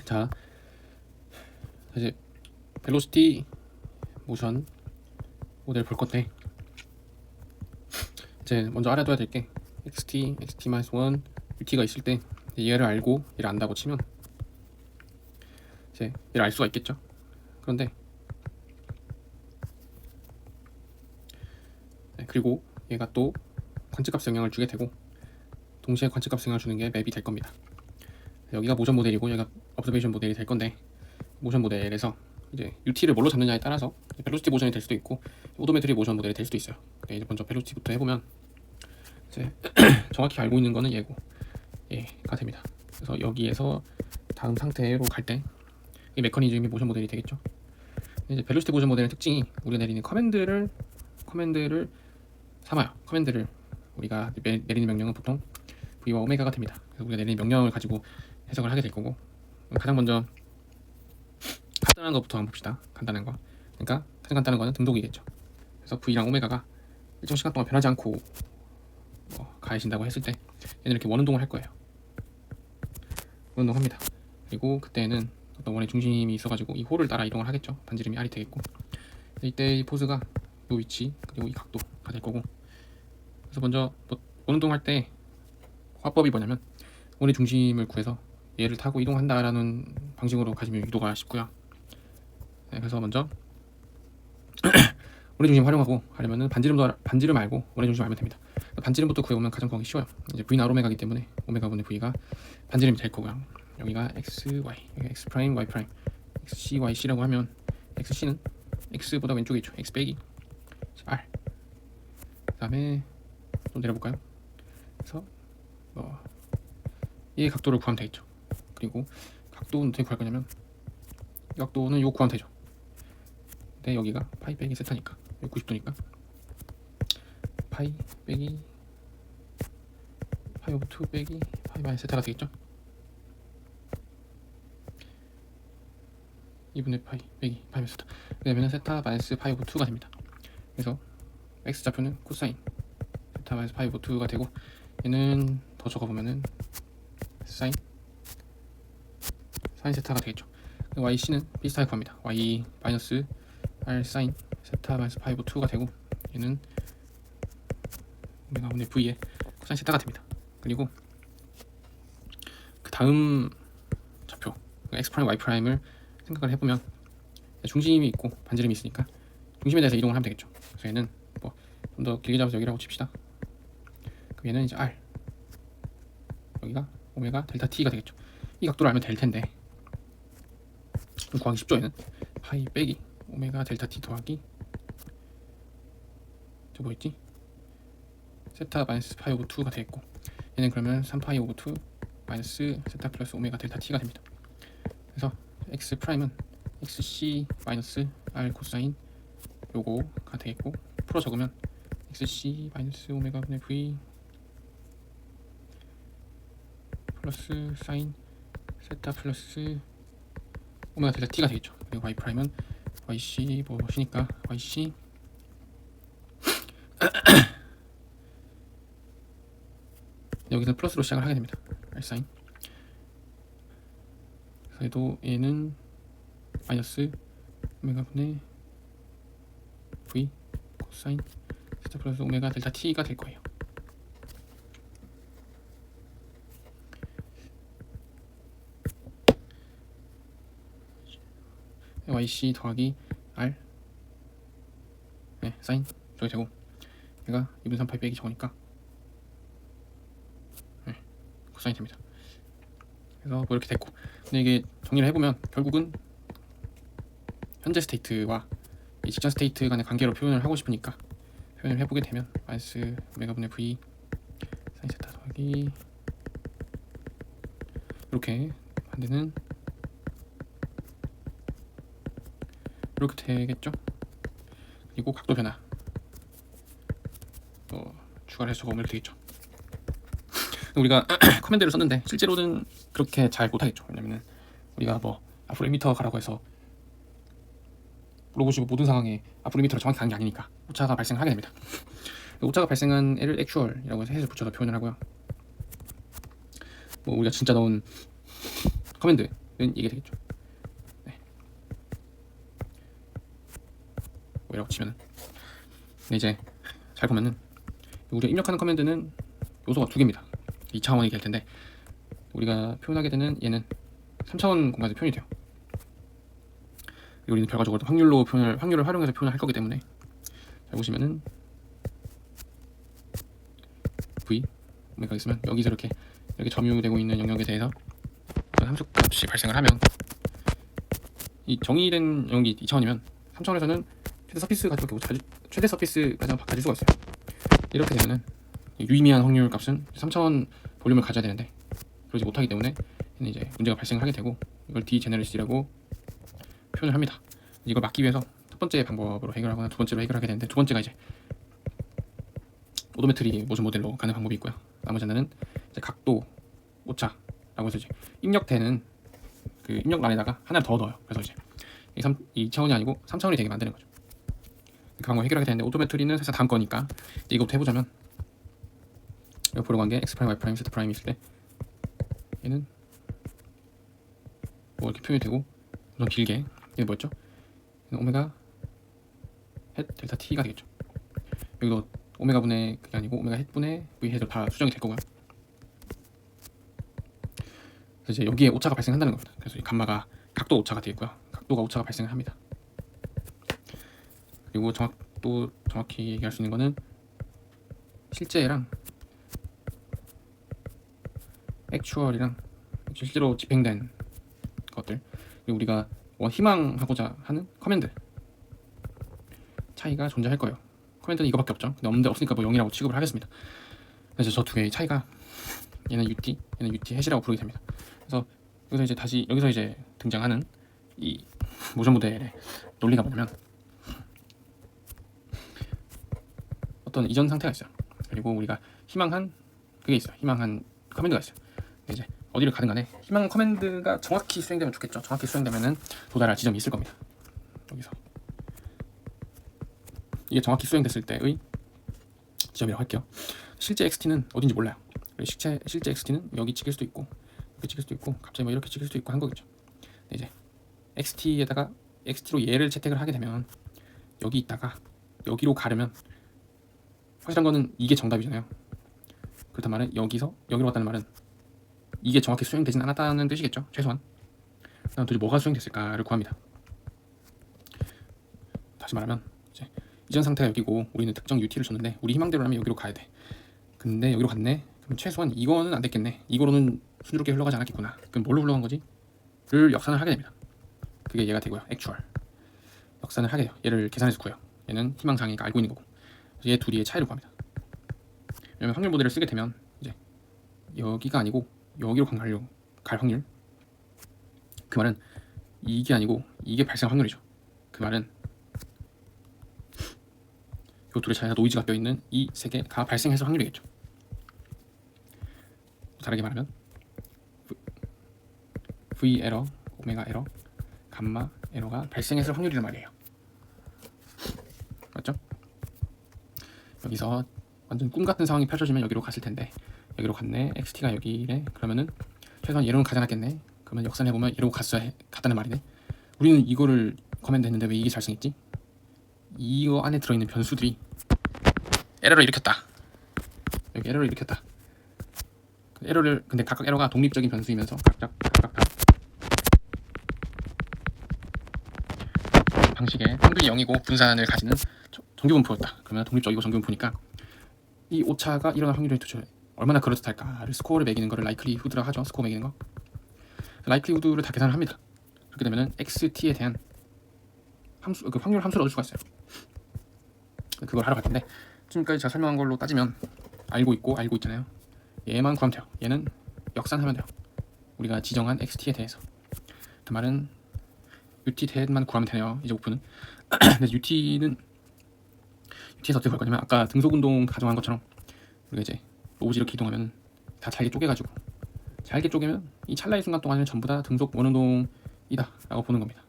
자, 이제 벨로시티 모션 모델 볼 건데, 이제 먼저 알아둬야 될 게 xt-1 ut가 있을 때 얘를 알고 얘를 안다고 치면 이제 얘를 알 수가 있겠죠. 그런데 그리고 얘가 또 관측값 영향을 주게 되고, 동시에 관측값 영향을 주는 게 맵이 될 겁니다. 여기가 모션 모델이고 얘가 observation 모델이 될 건데, 모션 모델에서 이제 UT를 뭘로 잡느냐에 따라서 벨로시티 모션이 될 수도 있고 오도메트리 모션 모델이 될 수도 있어요. 이제 먼저 벨로시티부터 해보면 이제 정확히 알고 있는 거는 얘고 얘가 됩니다. 그래서 여기에서 다음 상태로 갈 때 이 메커니즘이 모션 모델이 되겠죠. 이제 벨로시티 모션 모델의 특징이 우리가 내리는 커맨드를 삼아요. 커맨드를 우리가 내리는 명령은 보통 V와 오메가가 됩니다. 그래서 우리가 내리는 명령을 가지고 해석을 하게 될 거고, 가장 먼저 간단한 것부터 한번 봅시다. 간단한 거. 그러니까 가장 간단한 거는 등독이겠죠. 그래서 V랑 오메가가 일정 시간 동안 변하지 않고 가해진다고 했을 때 얘는 이렇게 원운동을 할 거예요. 원운동합니다. 그리고 그때는 어떤 원의 중심이 있어가지고 이 홀을 따라 이동을 하겠죠. 반지름이 R이 되겠고, 이때 이 포즈가 이 위치 그리고 이 각도가 될 거고, 그래서 먼저 원운동할 때 화법이 뭐냐면 원의 중심을 구해서 얘를 타고 이동한다라는 방식으로 가지면 유도가 쉽고요. 그래서 먼저 원의 중심 활용하고 하려면은 반지름 알고 원의 중심 알면 됩니다. 반지름부터 구해오면 가장 구하기 쉬워요. 이제 V는 R오메가이기 때문에 오메가분의 V가 반지름이 될 거고요. 여기가 x, y, 여기가 x 프라임, y 프라임, x, c, y, c라고 하면 x, c는 x보다 왼쪽에 있죠. x 빼기 r. 그다음에 좀 내려볼까요? 그래서 이 각도를 구하면 되겠죠. 그리고 각도는 어떻게 구할 거냐면 이 각도는 요 구하면 되죠. 근데 여기가 파이 빼기 세타니까 90도니까 파이 빼기 파이 오브 2 빼기 파이 마이너스 세타가 되겠죠. 2분의 파이 빼기 파이 마이너스 세타, 그러면 세타 마이너스 파이 오브 2가 됩니다. 그래서 x좌표는 코사인 세타 마이너스 파이 오브 2가 되고, 얘는 더 적어보면은 사인 세타가 되겠죠. yc는 비슷하게 구합니다. y 마이너스 r 사인 세타 마이너스 파이 오브 2가 되고, 얘는 오메가 분의 v의 코사인 세타가 됩니다. 그리고 그 다음 좌표 x 프라임 y 프라임을 생각을 해보면 중심이 있고 반지름이 있으니까 중심에 대해서 이동을 하면 되겠죠. 그래서 얘는 좀 더 길게 잡아서 여기라고 칩시다. 그럼 얘는 이제 r, 여기가 오메가 델타 t가 되겠죠. 이 각도를 알면 될 텐데 좀 구하기 쉽죠. 얘는 파이 빼기 오메가 델타 t 더하기 저 뭐였지? 세타 마이너스 파이 오브 2가 되겠고, 얘는 그러면 3파이 오브 2 마이너스 세타 플러스 오메가 델타 t가 됩니다. 그래서 x 프라임은 xc 마이너스 r 코사인 요거가 되겠고, 풀어 적으면 xc 마이너스 오메가 분의 v 플러스 사인 세타 플러스 오메가 델타 t가 되겠죠. 그리고 y 프라임은 yc 무엇이니까 yc 여기서 플러스로 시작을 하게 됩니다. r 사인. 그래도 얘는 마이너스 오메가 분의 v 코사인 세타 플러스 오메가 델타 t가 될 거예요. yc 더하기 r 사인 저기 되고, 얘가 2분 3파이 빼기 저거니까 코사인이 됩니다. 그래서 이렇게 됐고, 근데 이게 정리를 해보면 결국은 현재 스테이트와 이 직전 스테이트 간의 관계로 표현을 하고 싶으니까 표현을 해보게 되면 마이너스 오메가분의 v 사인 세타 더하기 이렇게 만드는 이렇게 되겠죠. 그리고 각도 변화 추가를 해서 적으면 되겠죠. 우리가 커맨드를 썼는데 실제로는 그렇게 잘 못하겠죠. 왜냐면은 우리가 앞으로 1m 가라고 해서 물어보시고 모든 상황에 앞으로 1m를 정확히 가는 게 아니니까 오차가 발생하게 됩니다. 오차가 발생한 애를 액츄얼이라고 해서 해서 붙여서 표현을 하고요. 우리가 진짜 넣은 커맨드 이게 되겠죠. 네. 뭐 이라고 치면은. 근데 이제 잘 보면은 우리가 입력하는 커맨드는 요소가 두 개입니다. 2차원이 될 텐데 우리가 표현하게 되는 얘는 3차원 공간에서 표현이 돼요. 우리는 결과적으로 확률을 활용해서 표현을 할 거기 때문에 잘 보시면은 v 오메가 있으면 여기서 이렇게 점유되고 있는 영역에 대해서 함수값이 발생을 하면 이 정의된 영역이 2차원이면 3차원에서는 최대 서피스까지 가질 수가 있어요. 이렇게 되면은 유의미한 확률 값은 3차원 볼륨을 가져야 되는데 그러지 못하기 때문에 이제 문제가 발생을 하게 되고 이걸 디제너러시라고 표현을 합니다. 이걸 막기 위해서 첫 번째 방법으로 해결하거나 두 번째로 해결하게 되는데 두 번째가 이제 오도메트리 모션 모델로 가는 방법이 있고요. 나머지 하나는 이제 각도 오차라고 해서 이제 입력되는 그 입력란에다가 하나를 더 넣어요. 그래서 이제 2차원이 아니고 3차원이 되게 만드는 거죠. 그 방법을 해결하게 되는데 오도메트리는 사실 다음 거니까 이거부터 해보자면 옆으로 간 게 x 프라임, y 프라임, z 프라임이 있을 때 얘는 뭐 이렇게 표현이 되고 우선 길게 얘는 뭐였죠? 오메가 헷 델타 t가 되겠죠. 여기도 오메가 분의 그게 아니고 오메가 헷 분의 v 헷으로 다 수정이 될 거고요. 그래서 이제 여기에 오차가 발생한다는 겁니다. 그래서 이 감마가 각도 오차가 되겠고요. 각도가 오차가 발생을 합니다. 그리고 정확히 얘기할 수 있는 거는 실제랑 액추얼이랑 실제로 집행된 것들 그리고 우리가 희망하고자 하는 커맨드 차이가 존재할 거예요. 커맨드는 이거밖에 없죠. 근데 없는데 없으니까 뭐 0이라고 취급을 하겠습니다. 그래서 저 두 개의 차이가 얘는 UT, 얘는 UT 햇이라고 부르게 됩니다. 그래서 여기서 이제 등장하는 이 모션 모델의 논리가 뭐냐면 어떤 이전 상태가 있어요. 그리고 우리가 희망한 그게 있어요. 희망한 커맨드가 있어요. 이제 어디를 가든 간에 희망 커맨드가 정확히 수행되면 좋겠죠. 정확히 수행되면은 도달할 지점이 있을 겁니다. 여기서 이게 정확히 수행됐을 때의 지점이라고 할게요. 실제 XT는 어딘지 몰라요. 실제 XT는 여기 찍힐 수도 있고 여기 찍힐 수도 있고 갑자기 뭐 이렇게 찍힐 수도 있고 한 거겠죠. 이제 XT에다가 XT로 얘를 채택을 하게 되면 여기 있다가 여기로 가려면 확실한 거는 이게 정답이잖아요. 그렇단 말은 여기서 여기로 갔다는 말은 이게 정확히 수행되진 않았다는 뜻이겠죠. 최소한. 그럼 도대체 뭐가 수행됐을까를 구합니다. 다시 말하면 이제 이전 상태가 여기고 우리는 특정 UT를 줬는데 우리 희망대로라면 여기로 가야 돼. 근데 여기로 갔네. 그럼 최소한 이거는 안 됐겠네. 이거로는 순조롭게 흘러가지 않았겠구나. 그럼 뭘로 흘러간 거지? 를 역산을 하게 됩니다. 그게 얘가 되고요. 액추얼. 역산을 하게 돼요. 얘를 계산해서 구해요. 얘는 희망상이니까 알고 있는 거고. 그래서 얘 둘이의 차이를 구합니다. 왜냐면 확률 모델을 쓰게 되면 이제 여기가 아니고 여기로 갈 확률. 그 말은 이게 아니고 이게 발생 확률이죠. 그 말은 이 둘의 차이가 노이즈가 껴있는 이 세 개가 발생해서 확률이겠죠. 다르게 말하면 V 에러, 오메가 에러, 감마 에러가 발생했을 확률이란 말이에요. 맞죠? 여기서 완전 꿈 같은 상황이 펼쳐지면 여기로 갔을 텐데 여기로 갔네. XT가 여기래. 그러면은 최소한 얘로는 가지 않았겠네. 그러면 역산해보면 얘로 갔다는 말이네. 우리는 이거를 커맨드 했는데 왜 이게 발생했지? 이거 안에 들어있는 변수들이 에러를 일으켰다. 여기 에러를 일으켰다. 에러를 근데 각각 에러가 독립적인 변수이면서 각각 다 방식의 평균이 0이고 분산을 가지는 정규분포였다. 그러면 독립적이고 정규분포니까 이 오차가 일어날 확률이 도대체 얼마나 그럴듯할까를 스코어를 매기는 거를 라이클리후드라고 하죠. 스코어 매기는 거. 라이클리후드를 다 계산을 합니다. 그렇게 되면은 XT에 대한 그 확률 함수를 얻을 수가 있어요. 그걸 하러 갈 텐데 지금까지 제가 설명한 걸로 따지면 알고 있잖아요. 얘만 구하면 돼요. 얘는 역산하면 돼요. 우리가 지정한 XT에 대해서. 그 말은 UT 대만 구하면 되네요. 이제 오픈은. 근데 UT에서 어떻게 볼 거냐면 아까 등속운동 가정한 것처럼 우리가 이제 로봇이 이렇게 이동하면 다 잘게 쪼개가지고 잘게 쪼개면 이 찰나의 순간 동안에는 전부 다 등속 원운동이다 라고 보는 겁니다.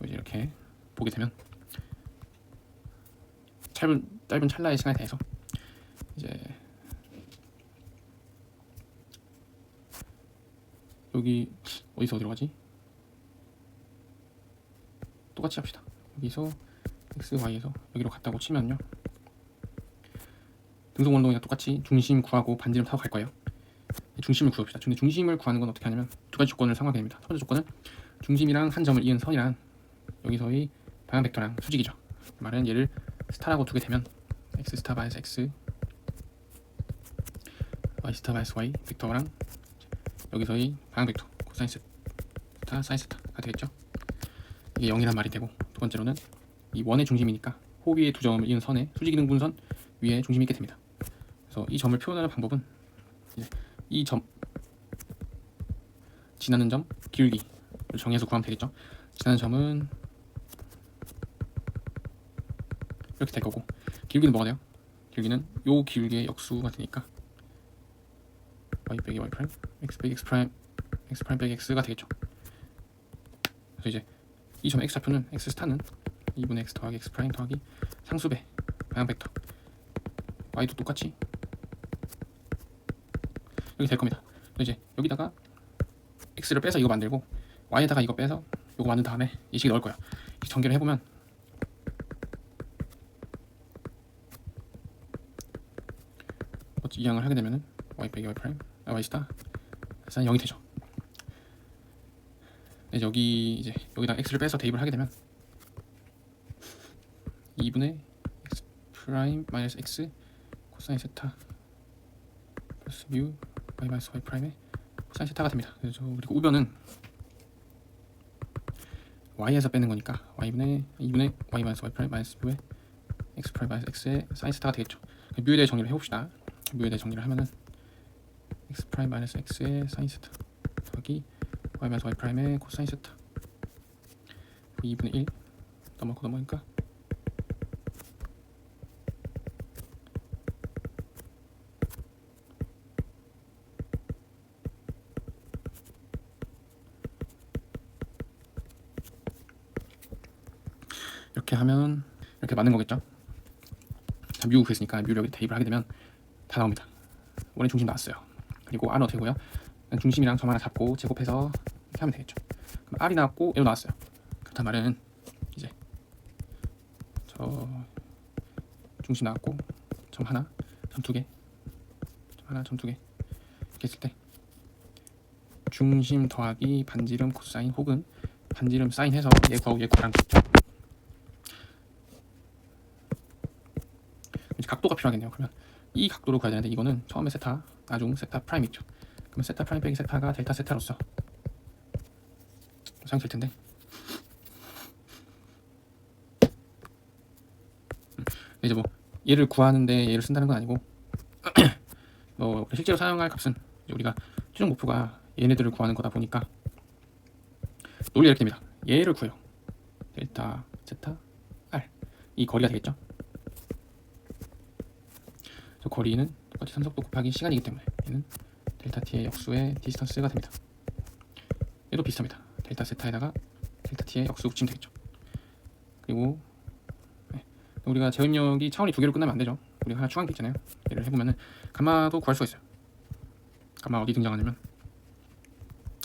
이제 이렇게 보게 되면 짧은 찰나의 시간에 대해서 이제 여기 어디서 어디로 가지? 똑같이 합시다. 여기서 x, y에서 여기로 갔다고 치면요, 등속 원동이랑 똑같이 중심 구하고 반지름 타고 갈 거예요. 중심을 구합시다. 근데 중심을 구하는 건 어떻게 하냐면 두 가지 조건을 상하게 됩니다. 첫 번째 조건은 중심이랑 한 점을 이은 선이랑 여기서의 방향 벡터랑 수직이죠. 그 말은 얘를 스타라고 두게 되면 x 스타 마이너스 x, y 스타 마이너스 y 벡터랑 여기서의 방향 벡터 코사인 스타 사인 스타가 되겠죠. 이게 0이란 말이 되고, 두 번째로는 이 원의 중심이니까 호 위에 두 점을 이은 선에 수직이등분선 위에 중심이 있게 됩니다. 그래서 이 점을 표현하는 방법은 이 점 지나는 점 기울기를 정해서 구하면 되겠죠. 지나는 점은 이렇게 될 거고, 기울기는 뭐가 돼요? 기울기는 요 기울기의 역수가 되니까 y 빼기 y 프라임, x 빼기 x 프라임, x 프라임 빼기 x가 되겠죠. 그래서 이제 이 점의 x 좌표는 x 스타는 2분의 x 더하기 x 프라임 더하기 상수배 방향 벡터 y도 똑같이 이렇게 될 겁니다. 이제 여기다가 x를 빼서 이거 만들고 y에다가 이거 빼서 이거 만든 다음에 이 식에 넣을 거예요. 전개를 해보면 이 양을 하게 되면은 y 빼기 y 프라임, y 스타 사인 0이 되죠. 이제 여기다 x를 빼서 대입을 하게 되면 2분의 x 프라임 마이너스 x 코사인 세타 플러스 뮤 y 마이너스 y 프라임의 코사인 세타가 됩니다. 그리고 우변은 y에서 빼는 거니까 2분의 y 마이너스 y 프라임 마이너스 뮤의 x 프라임 마이너스 x의 사인 세타가 되겠죠. 뮤에 대해 정리를 해봅시다. 뮤에 대해 정리를 하면은 x 프라임 마이너스 x의 사인 세타 더하기 y 마이너스 y 프라임의 코사인 세타 2분의 1 넘어가니까 이렇게 하면 이렇게 맞는 거겠죠. 자, 뮤 구했으니까 뮤를 여기 대입을 하게 되면 다 나옵니다. 원의 중심 나왔어요. 그리고 r은 어떻게 되고요? 중심이랑 점 하나 잡고 제곱해서 이렇게 하면 되겠죠. 그럼 r이 나왔고 얘도 나왔어요. 그렇단 말은 이제 저 중심 나왔고 점 하나, 점 두 개, 점 하나, 점 두 개 이렇게 했을 때 중심 더하기 반지름 코사인 혹은 반지름 사인 해서 얘 구하고 얘 구하라는 거죠. 이제 각도가 필요하겠네요. 그러면 이 각도로 구해야 되는데 이거는 처음에 세타, 나중 세타 프라임 있죠. 그러면 세타 프라임 빼기 세타가 델타 세타로서 사용될 텐데 이제 뭐 얘를 구하는데 얘를 쓴다는 건 아니고 뭐 실제로 사용할 값은 우리가 최종 목표가 얘네들을 구하는 거다 보니까 논리가 이렇게 됩니다. 얘를 구해요. 델타 세타 r 이 거리가 되겠죠. 저 거리는 똑같이 선속도 곱하기 시간이기 때문에 얘는 델타 t의 역수의 디스턴스가 됩니다. 얘도 비슷합니다. 델타 세타에다가 델타 t의 역수 붙이면 되겠죠. 그리고 우리가 제곱력이 차원이 두 개로 끝나면 안 되죠. 우리가 하나 추가한 게 있잖아요. 얘를 해보면은 감마도 구할 수가 있어요. 감마 어디 등장하냐면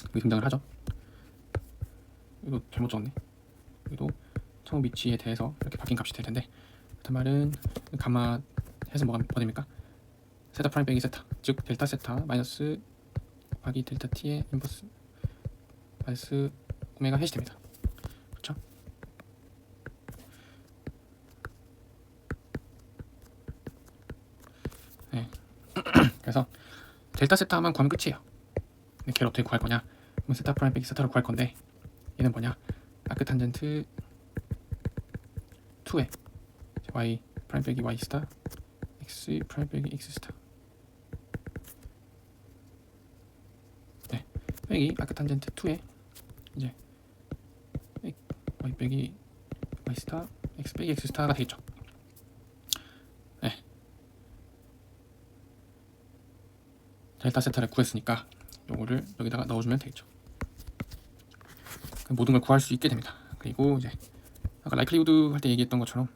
여기 등장을 하죠. 이거 잘못 적었네. 여기도 차원 위치에 대해서 이렇게 바뀐 값이 될 텐데, 그렇단 말은 감마 해서 뭐가 됩니까? 세타 프라임 빼기 세타, 즉 델타 세타 마이너스 곱하기 델타 t의 인버스 마이너스 오메가 햇이 됩니다. 그렇죠? 네. 그래서 델타 세타만 구하면 끝이에요. 근데 걔를 어떻게 구할 거냐? 그럼 세타 프라임 빼기 세타로 구할 건데, 얘는 뭐냐? 아크 탄젠트 2에 y 프라임 빼기 y 스타 x 프라임 빼기 x 스타, 네, 빼기 아크 탄젠트 2에 이제 y 빼기 y 스타 x 빼기 x 스타가 되겠죠. 네. 델타 세타를 구했으니까 요거를 여기다가 넣어주면 되겠죠. 모든 걸 구할 수 있게 됩니다. 그리고 이제 아까 라이클리후드 할 때 얘기했던 것처럼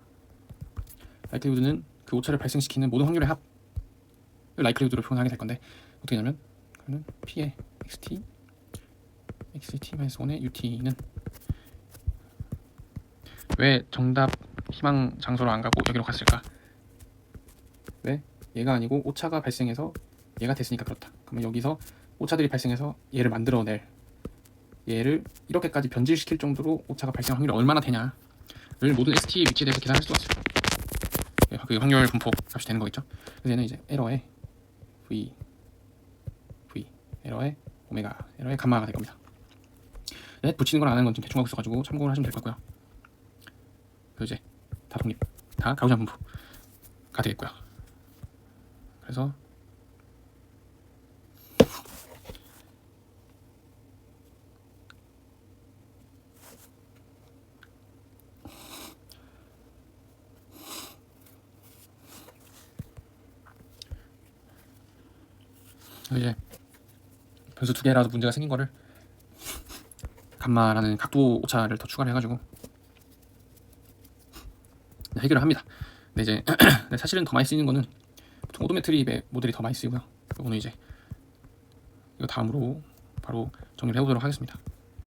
라이클리후드는 그 오차를 발생시키는 모든 확률의 합, 라이클리후드로 표현하게 될 건데 어떻게 되냐면 그는 p의 xt T-1의 UT는 왜 정답 희망 장소로 안 가고 여기로 갔을까? 왜? 얘가 아니고 오차가 발생해서 얘가 됐으니까 그렇다. 그러면 여기서 오차들이 발생해서 얘를 만들어낼, 얘를 이렇게까지 변질시킬 정도로 오차가 발생할 확률이 얼마나 되냐를 모든 ST 위치에 대해서 계산할 수가 있어요. 그 확률 분포 값이 되는 거겠죠. 그래서 얘는 이제 에러의 V 에러의 오메가 에러의 감마가 될 겁니다. 네, 붙이는 건 안 하는 건 좀 대충 하고 있어가지고 참고를 하시면 될 것 같고요. 그 이제 다 독립, 다 가우시안 분포가 되겠고요. 그래서 이제 변수 두 개라도 문제가 생긴 거를 감마라는 각도 오차를 더 추가를 해가지고 해결을 합니다. 근데 이제 사실은 더 많이 쓰이는 거는 보통 오도메트리 모델이 더 많이 쓰이고요. 이거는 이제 이거 다음으로 바로 정리를 해보도록 하겠습니다.